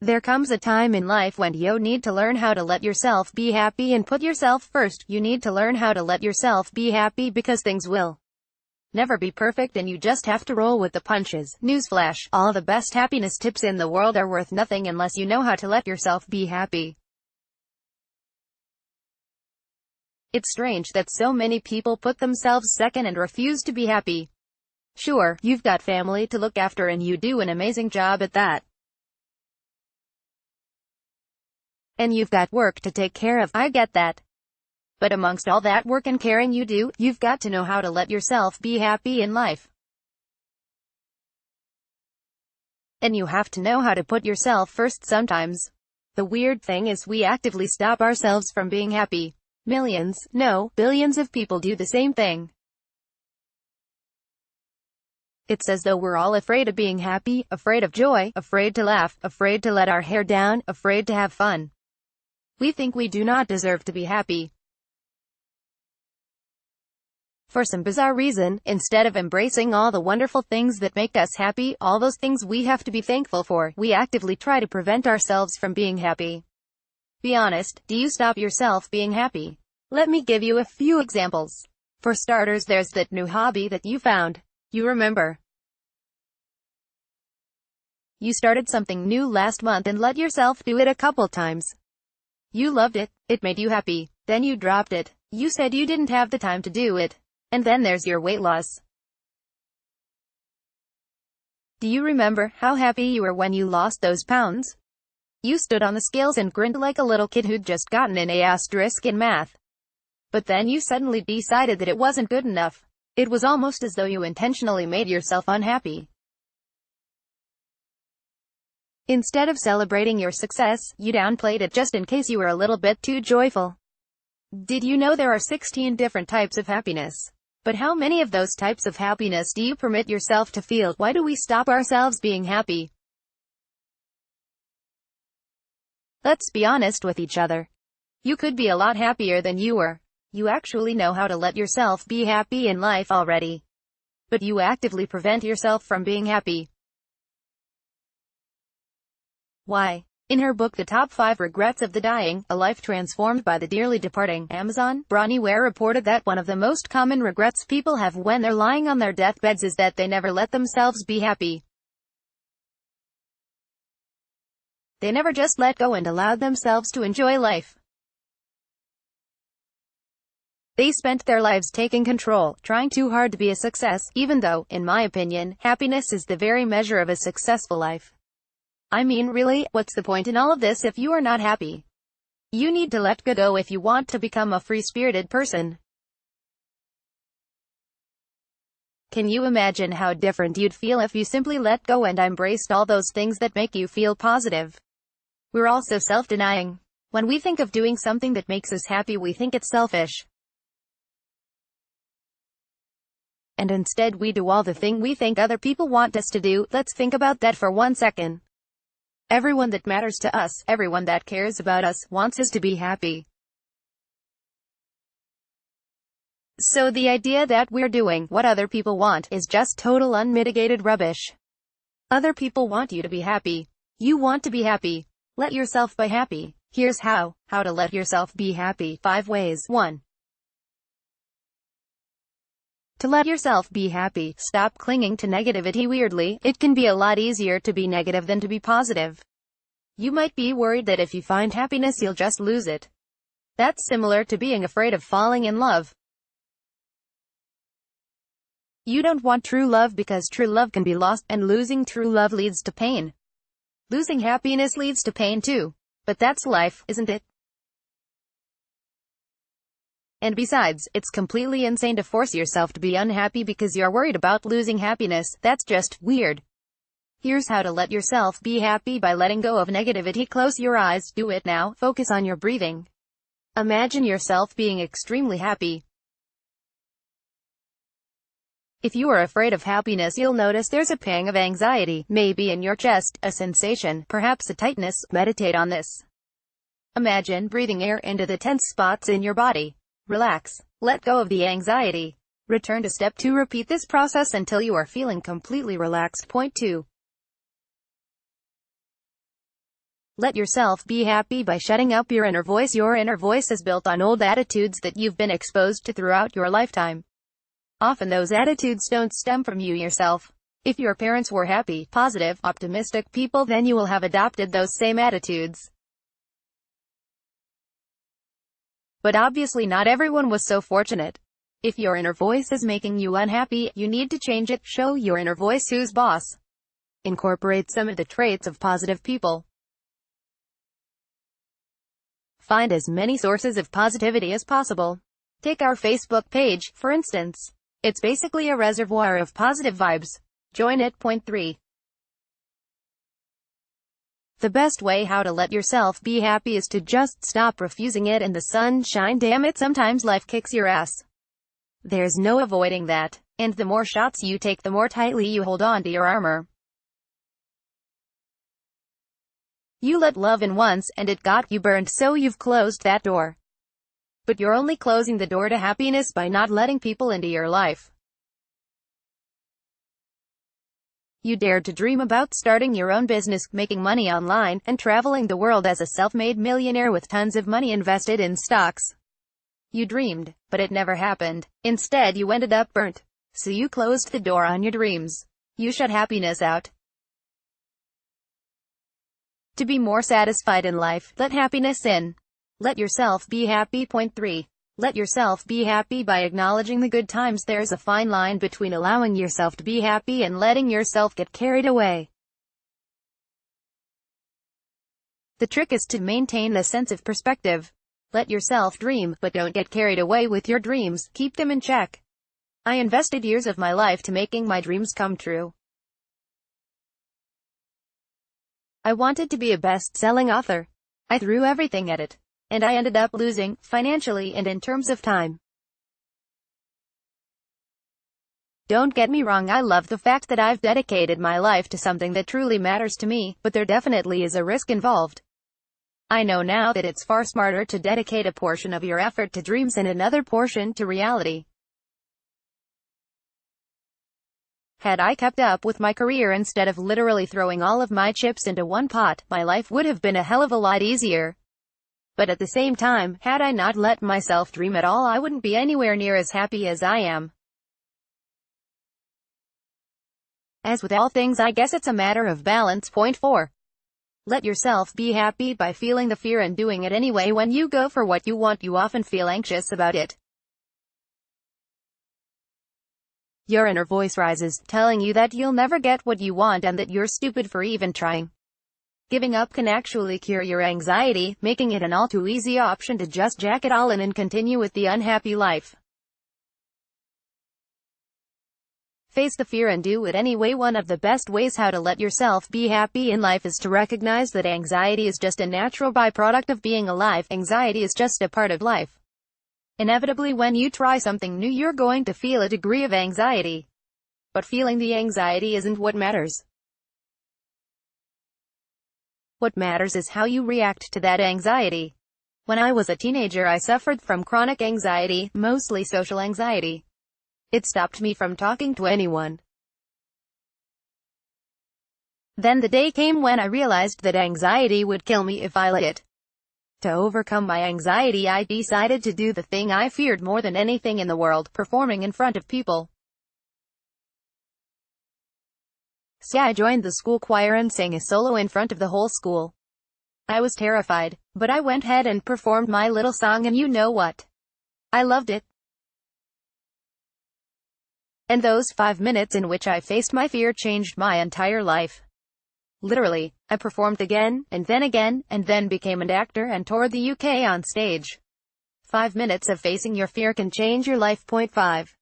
There comes a time in life when you need to learn how to let yourself be happy and put yourself first. You need to learn how to let yourself be happy because things will never be perfect and you just have to roll with the punches. Newsflash, all the best happiness tips in the world are worth nothing unless you know how to let yourself be happy. It's strange that so many people put themselves second and refuse to be happy. Sure, you've got family to look after and you do an amazing job at that. And you've got work to take care of, I get that. But amongst all that work and caring you do, you've got to know how to let yourself be happy in life. And you have to know how to put yourself first sometimes. The weird thing is we actively stop ourselves from being happy. Millions, no, billions of people do the same thing. It's as though we're all afraid of being happy, afraid of joy, afraid to laugh, afraid to let our hair down, afraid to have fun. We think we do not deserve to be happy. For some bizarre reason, instead of embracing all the wonderful things that make us happy, all those things we have to be thankful for, we actively try to prevent ourselves from being happy. Be honest, do you stop yourself being happy? Let me give you a few examples. For starters, there's that new hobby that you found. You remember. You started something new last month and let yourself do it a couple times. You loved it, it made you happy, then you dropped it. You said you didn't have the time to do it. And then there's your weight loss. Do you remember how happy you were when you lost those pounds? You stood on the scales and grinned like a little kid who'd just gotten an A* in math. But then you suddenly decided that it wasn't good enough. It was almost as though you intentionally made yourself unhappy. Instead of celebrating your success, you downplayed it just in case you were a little bit too joyful. Did you know there are 16 different types of happiness? But how many of those types of happiness do you permit yourself to feel? Why do we stop ourselves being happy? Let's be honest with each other. You could be a lot happier than you were. You actually know how to let yourself be happy in life already. But you actively prevent yourself from being happy. Why? In her book The Top 5 Regrets of the Dying, A Life Transformed by the Dearly Departing, Amazon, Bronnie Ware reported that one of the most common regrets people have when they're lying on their deathbeds is that they never let themselves be happy. They never just let go and allowed themselves to enjoy life. They spent their lives taking control, trying too hard to be a success, even though, in my opinion, happiness is the very measure of a successful life. I mean, really, what's the point in all of this if you are not happy? You need to let go if you want to become a free-spirited person. Can you imagine how different you'd feel if you simply let go and embraced all those things that make you feel positive? We're all so self-denying. When we think of doing something that makes us happy, we think it's selfish. And instead we do all the thing we think other people want us to do. Let's think about that for 1 second. Everyone that matters to us, everyone that cares about us, wants us to be happy. So the idea that we're doing what other people want is just total unmitigated rubbish. Other people want you to be happy. You want to be happy. Let yourself be happy. Here's how to let yourself be happy. 5 ways. 1. To let yourself be happy, stop clinging to negativity. Weirdly, it can be a lot easier to be negative than to be positive. You might be worried that if you find happiness you'll just lose it. That's similar to being afraid of falling in love. You don't want true love because true love can be lost, and losing true love leads to pain. Losing happiness leads to pain too. But that's life, isn't it? And besides, it's completely insane to force yourself to be unhappy because you're worried about losing happiness. That's just weird. Here's how to let yourself be happy by letting go of negativity. Close your eyes. Do it now. Focus on your breathing. Imagine yourself being extremely happy. If you are afraid of happiness, you'll notice there's a pang of anxiety, maybe in your chest, a sensation, perhaps a tightness. Meditate on this. Imagine breathing air into the tense spots in your body. Relax. Let go of the anxiety. Return to step 2. Repeat this process until you are feeling completely relaxed. Point 2. Let yourself be happy by shutting up your inner voice. Your inner voice is built on old attitudes that you've been exposed to throughout your lifetime. Often those attitudes don't stem from you yourself. If your parents were happy, positive, optimistic people, then you will have adopted those same attitudes. But obviously not everyone was so fortunate. If your inner voice is making you unhappy, you need to change it. Show your inner voice who's boss. Incorporate some of the traits of positive people. Find as many sources of positivity as possible. Take our Facebook page, for instance. It's basically a reservoir of positive vibes. Join it. Point 3. The best way how to let yourself be happy is to just stop refusing it in the sunshine. Damn it, sometimes life kicks your ass. There's no avoiding that. And the more shots you take, the more tightly you hold on to your armor. You let love in once, and it got you burned, so you've closed that door. But you're only closing the door to happiness by not letting people into your life. You dared to dream about starting your own business, making money online, and traveling the world as a self-made millionaire with tons of money invested in stocks. You dreamed, but it never happened. Instead, you ended up burnt. So you closed the door on your dreams. You shut happiness out. To be more satisfied in life, let happiness in. Let yourself be happy. Point 3. Let yourself be happy by acknowledging the good times. There's a fine line between allowing yourself to be happy and letting yourself get carried away. The trick is to maintain a sense of perspective. Let yourself dream, but don't get carried away with your dreams. Keep them in check. I invested years of my life to making my dreams come true. I wanted to be a best-selling author. I threw everything at it. And I ended up losing, financially and in terms of time. Don't get me wrong, I love the fact that I've dedicated my life to something that truly matters to me, but there definitely is a risk involved. I know now that it's far smarter to dedicate a portion of your effort to dreams and another portion to reality. Had I kept up with my career instead of literally throwing all of my chips into one pot, my life would have been a hell of a lot easier. But at the same time, had I not let myself dream at all, I wouldn't be anywhere near as happy as I am. As with all things, I guess it's a matter of balance. Point 4. Let yourself be happy by feeling the fear and doing it anyway. When you go for what you want, you often feel anxious about it. Your inner voice rises, telling you that you'll never get what you want and that you're stupid for even trying. Giving up can actually cure your anxiety, making it an all too easy option to just jack it all in and continue with the unhappy life. Face the fear and do it anyway. One of the best ways how to let yourself be happy in life is to recognize that anxiety is just a natural byproduct of being alive. Anxiety is just a part of life. Inevitably, when you try something new, you're going to feel a degree of anxiety. But feeling the anxiety isn't what matters. What matters is how you react to that anxiety. When I was a teenager, I suffered from chronic anxiety, mostly social anxiety. It stopped me from talking to anyone. Then the day came when I realized that anxiety would kill me if I let it. To overcome my anxiety, I decided to do the thing I feared more than anything in the world, performing in front of people. So I joined the school choir and sang a solo in front of the whole school. I was terrified, but I went ahead and performed my little song, and you know what? I loved it. And those 5 minutes in which I faced my fear changed my entire life. Literally, I performed again, and then became an actor and toured the UK on stage. 5 minutes of facing your fear can change your life. Point 5.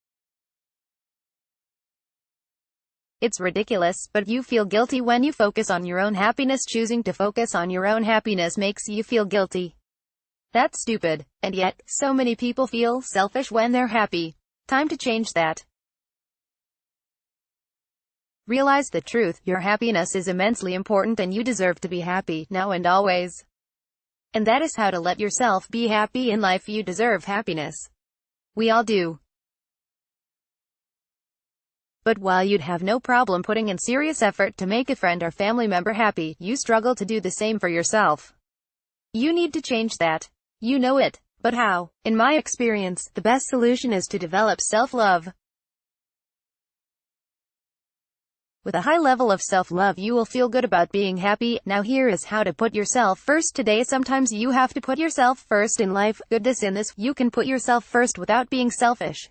It's ridiculous, but you feel guilty when you focus on your own happiness. Choosing to focus on your own happiness makes you feel guilty. That's stupid, and yet, so many people feel selfish when they're happy. Time to change that. Realize the truth, your happiness is immensely important and you deserve to be happy, now and always. And that is how to let yourself be happy in life. You deserve happiness. We all do. But while you'd have no problem putting in serious effort to make a friend or family member happy, you struggle to do the same for yourself. You need to change that. You know it. But how? In my experience, the best solution is to develop self-love. With a high level of self-love, you will feel good about being happy. Now here is how to put yourself first today. Sometimes you have to put yourself first in life. Goodness in this, you can put yourself first without being selfish.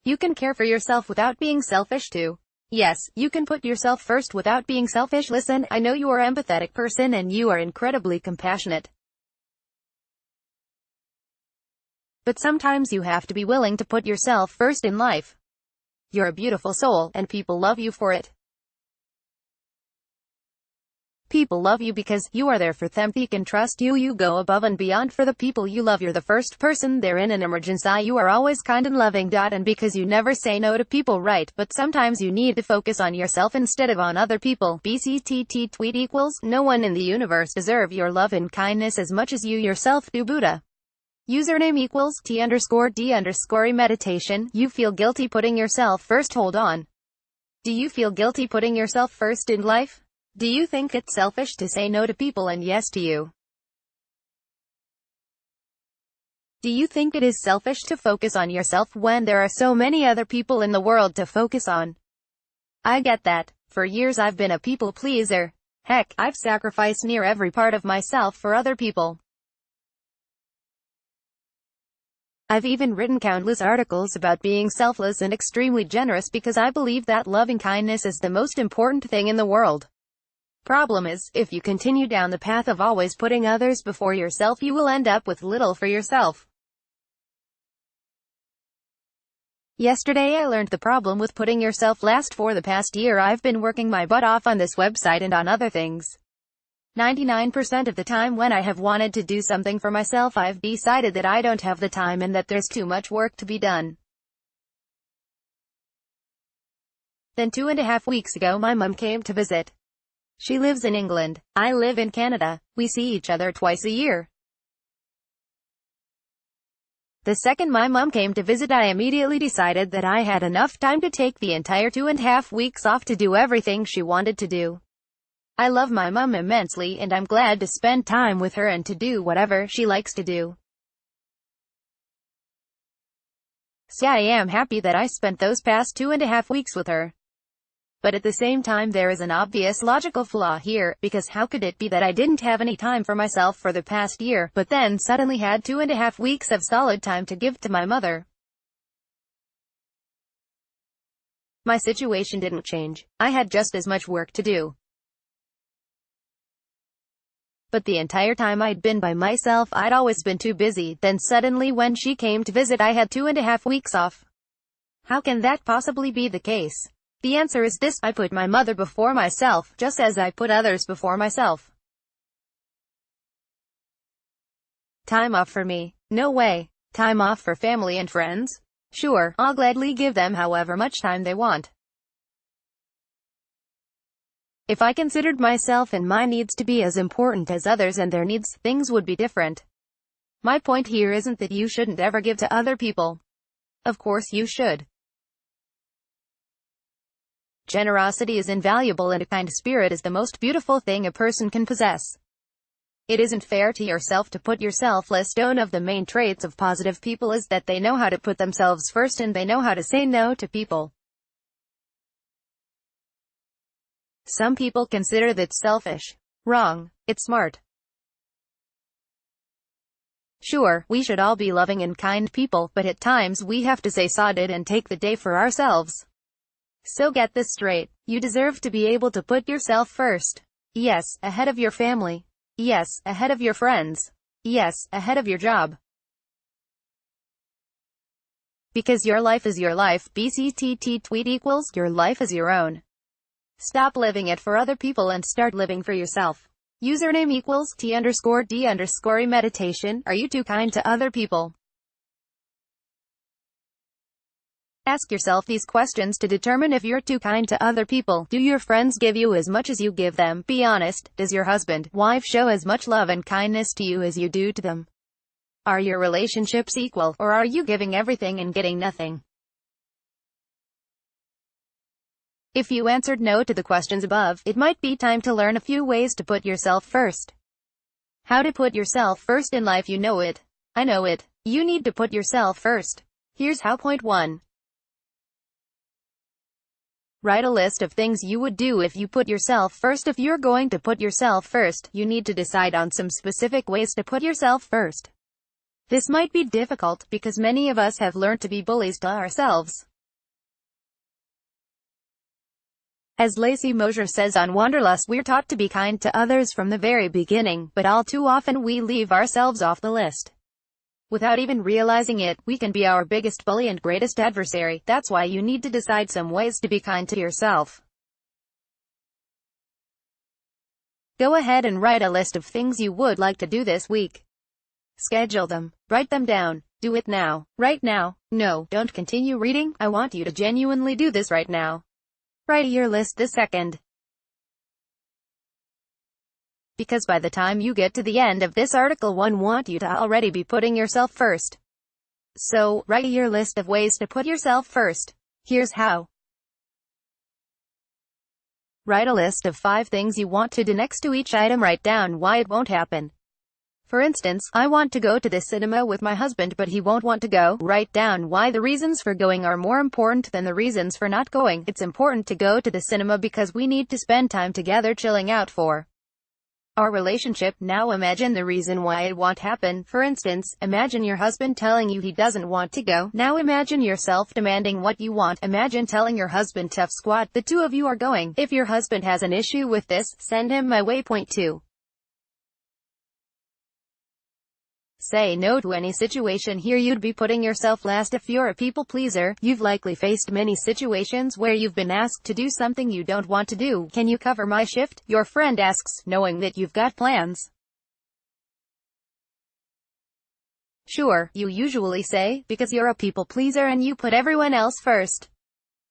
You can care for yourself without being selfish too. Yes, you can put yourself first without being selfish. Listen, I know you are an empathetic person and you are incredibly compassionate. But sometimes you have to be willing to put yourself first in life. You're a beautiful soul, and people love you for it. People love you because you are there for them. They can trust you. You go above and beyond for the people you love. You're the first person there in an emergency. You are always kind and loving. And because you never say no to people, right? But sometimes you need to focus on yourself instead of on other people. BCTT tweet equals, no one in the universe deserve your love and kindness as much as you yourself do. Buddha. Username equals T_D_ meditation. You feel guilty putting yourself first. Hold on. Do you feel guilty putting yourself first in life? Do you think it's selfish to say no to people and yes to you? Do you think it is selfish to focus on yourself when there are so many other people in the world to focus on? I get that. For years I've been a people pleaser. Heck, I've sacrificed near every part of myself for other people. I've even written countless articles about being selfless and extremely generous because I believe that loving kindness is the most important thing in the world. Problem is, if you continue down the path of always putting others before yourself, you will end up with little for yourself. Yesterday I learned the problem with putting yourself last. For the past year I've been working my butt off on this website and on other things. 99% of the time when I have wanted to do something for myself, I've decided that I don't have the time and that there's too much work to be done. Then 2.5 weeks ago my mum came to visit. She lives in England. I live in Canada. We see each other twice a year. The second my mum came to visit, I immediately decided that I had enough time to take the entire 2.5 weeks off to do everything she wanted to do. I love my mum immensely and I'm glad to spend time with her and to do whatever she likes to do. So I am happy that I spent those past 2.5 weeks with her. But at the same time there is an obvious logical flaw here, because how could it be that I didn't have any time for myself for the past year, but then suddenly had 2.5 weeks of solid time to give to my mother? My situation didn't change. I had just as much work to do. But the entire time I'd been by myself, I'd always been too busy. Then suddenly when she came to visit I had 2.5 weeks off. How can that possibly be the case? The answer is this: I put my mother before myself, just as I put others before myself. Time off for me? No way. Time off for family and friends? Sure, I'll gladly give them however much time they want. If I considered myself and my needs to be as important as others and their needs, things would be different. My point here isn't that you shouldn't ever give to other people. Of course you should. Generosity is invaluable and a kind spirit is the most beautiful thing a person can possess. It isn't fair to yourself to put yourself less. One of the main traits of positive people is that they know how to put themselves first and they know how to say no to people. Some people consider that selfish. Wrong. It's smart. Sure, we should all be loving and kind people, but at times we have to say sod it and take the day for ourselves. So get this straight. You deserve to be able to put yourself first. Yes, ahead of your family. Yes, ahead of your friends. Yes, ahead of your job. Because your life is your life. BCTT tweet equals, your life is your own. Stop living it for other people and start living for yourself. Username equals T_D_ meditation. Are you too kind to other people? Ask yourself these questions to determine if you're too kind to other people. Do your friends give you as much as you give them? Be honest. Does your husband, wife show as much love and kindness to you as you do to them? Are your relationships equal, or are you giving everything and getting nothing? If you answered no to the questions above, it might be time to learn a few ways to put yourself first. How to put yourself first in life. You know it. I know it. You need to put yourself first. Here's how. Point 1. Write a list of things you would do if you put yourself first. If you're going to put yourself first, you need to decide on some specific ways to put yourself first. This might be difficult, because many of us have learned to be bullies to ourselves. As Lacey Mosier says on Wanderlust, we're taught to be kind to others from the very beginning, but all too often we leave ourselves off the list. Without even realizing it, we can be our biggest bully and greatest adversary. That's why you need to decide some ways to be kind to yourself. Go ahead and write a list of things you would like to do this week. Schedule them. Write them down. Do it now. Right now. No, don't continue reading. I want you to genuinely do this right now. Write your list this second. Because by the time you get to the end of this article, I want you to already be putting yourself first. So, write your list of ways to put yourself first. Here's how. Write a list of 5 things you want to do. Next to each item, write down why it won't happen. For instance, I want to go to the cinema with my husband, but he won't want to go. Write down why the reasons for going are more important than the reasons for not going. It's important to go to the cinema because we need to spend time together chilling out for our relationship. Now imagine the reason why it won't happen. For instance, imagine your husband telling you he doesn't want to go. Now imagine yourself demanding what you want. Imagine telling your husband, tough squat, the two of you are going. If your husband has an issue with this, send him my way. Point 2. Say no to any situation. Here you'd be putting yourself last. If you're a people pleaser, you've likely faced many situations where you've been asked to do something you don't want to do. Can you cover my shift? Your friend asks, knowing that you've got plans. Sure, you usually say, because you're a people pleaser and you put everyone else first.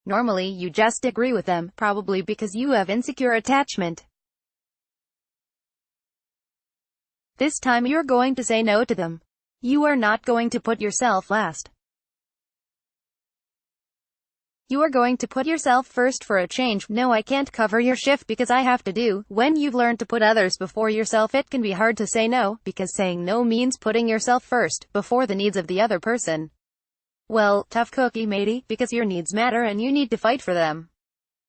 Normally you just agree with them, probably because you have insecure attachment. This time you're going to say no to them. You are not going to put yourself last. You are going to put yourself first for a change. No, I can't cover your shift because I have to do. When you've learned to put others before yourself, it can be hard to say no, because saying no means putting yourself first, before the needs of the other person. Well, tough cookie matey, because your needs matter and you need to fight for them.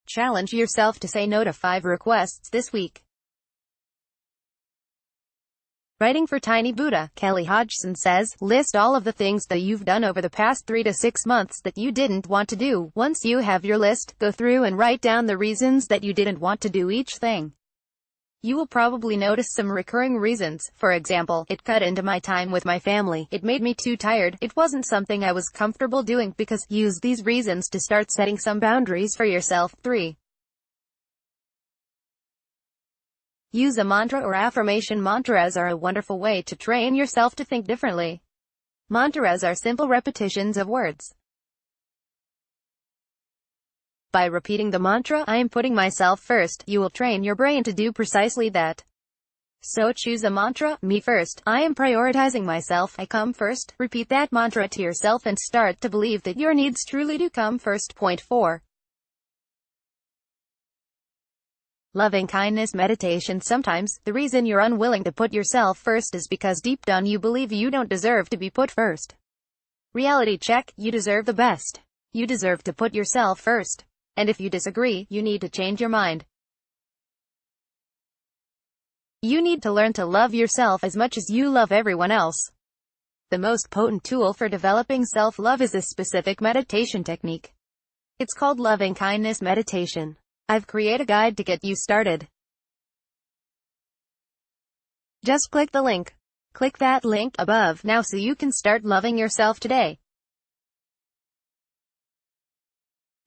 Challenge yourself to say no to 5 requests this week. Writing for Tiny Buddha, Kelly Hodgson says, list all of the things that you've done over the past 3 to 6 months that you didn't want to do. Once you have your list, go through and write down the reasons that you didn't want to do each thing. You will probably notice some recurring reasons. For example, it cut into my time with my family. It made me too tired. It wasn't something I was comfortable doing. Because, use these reasons to start setting some boundaries for yourself. 3. Use a mantra or affirmation. Mantras are a wonderful way to train yourself to think differently. Mantras are simple repetitions of words. By repeating the mantra, I am putting myself first, you will train your brain to do precisely that. So choose a mantra, me first, I am prioritizing myself, I come first. Repeat that mantra to yourself and start to believe that your needs truly do come first. Point 4. Loving kindness meditation. Sometimes, the reason you're unwilling to put yourself first is because deep down you believe you don't deserve to be put first. Reality check, you deserve the best. You deserve to put yourself first. And if you disagree, you need to change your mind. You need to learn to love yourself as much as you love everyone else. The most potent tool for developing self-love is a specific meditation technique. It's called loving kindness meditation. I've created a guide to get you started. Just click the link. Click that link above now so you can start loving yourself today.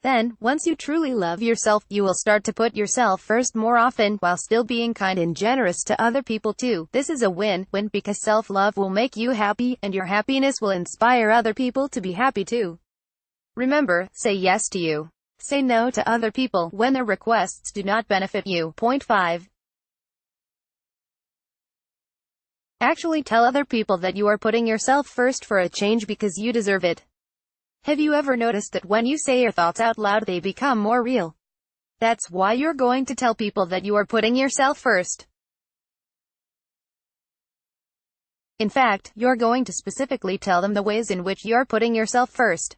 Then, once you truly love yourself, you will start to put yourself first more often, while still being kind and generous to other people too. This is a win-win, because self-love will make you happy, and your happiness will inspire other people to be happy too. Remember, say yes to you. Say no to other people when their requests do not benefit you. Point 5. Actually tell other people that you are putting yourself first for a change because you deserve it. Have you ever noticed that when you say your thoughts out loud, they become more real? That's why you're going to tell people that you are putting yourself first. In fact, you're going to specifically tell them the ways in which you're putting yourself first.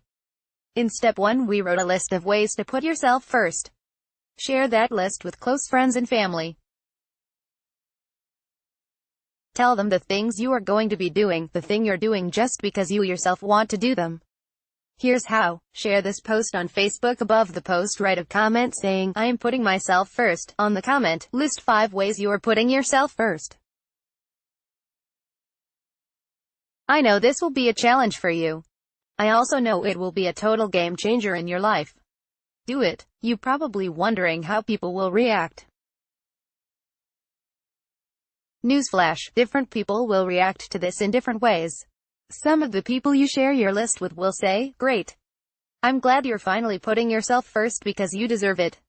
In step 1, we wrote a list of ways to put yourself first. Share that list with close friends and family. Tell them the things you are going to be doing, the thing you're doing just because you yourself want to do them. Here's how. Share this post on Facebook. Above the post, write a comment saying, "I am putting myself first." On the comment, list 5 ways you are putting yourself first. I know this will be a challenge for you. I also know it will be a total game changer in your life. Do it. You're probably wondering how people will react. Newsflash, different people will react to this in different ways. Some of the people you share your list with will say, "Great. I'm glad you're finally putting yourself first because you deserve it."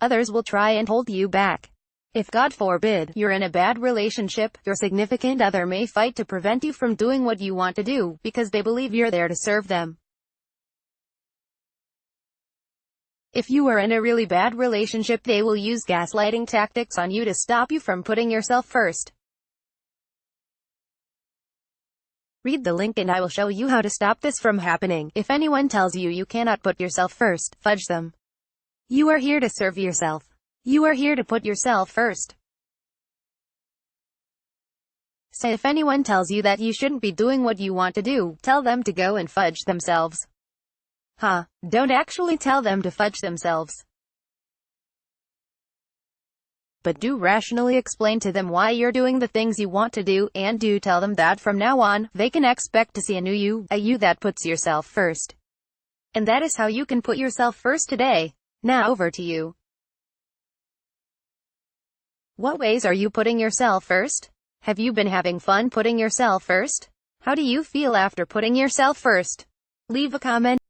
Others will try and hold you back. If, God forbid, you're in a bad relationship, your significant other may fight to prevent you from doing what you want to do, because they believe you're there to serve them. If you are in a really bad relationship, they will use gaslighting tactics on you to stop you from putting yourself first. Read the link and I will show you how to stop this from happening. If anyone tells you you cannot put yourself first, fudge them. You are here to serve yourself. You are here to put yourself first. So if anyone tells you that you shouldn't be doing what you want to do, tell them to go and fudge themselves. Don't actually tell them to fudge themselves. But do rationally explain to them why you're doing the things you want to do, and do tell them that from now on, they can expect to see a you that puts yourself first. And that is how you can put yourself first today. Now over to you. What ways are you putting yourself first? Have you been having fun putting yourself first? How do you feel after putting yourself first? Leave a comment.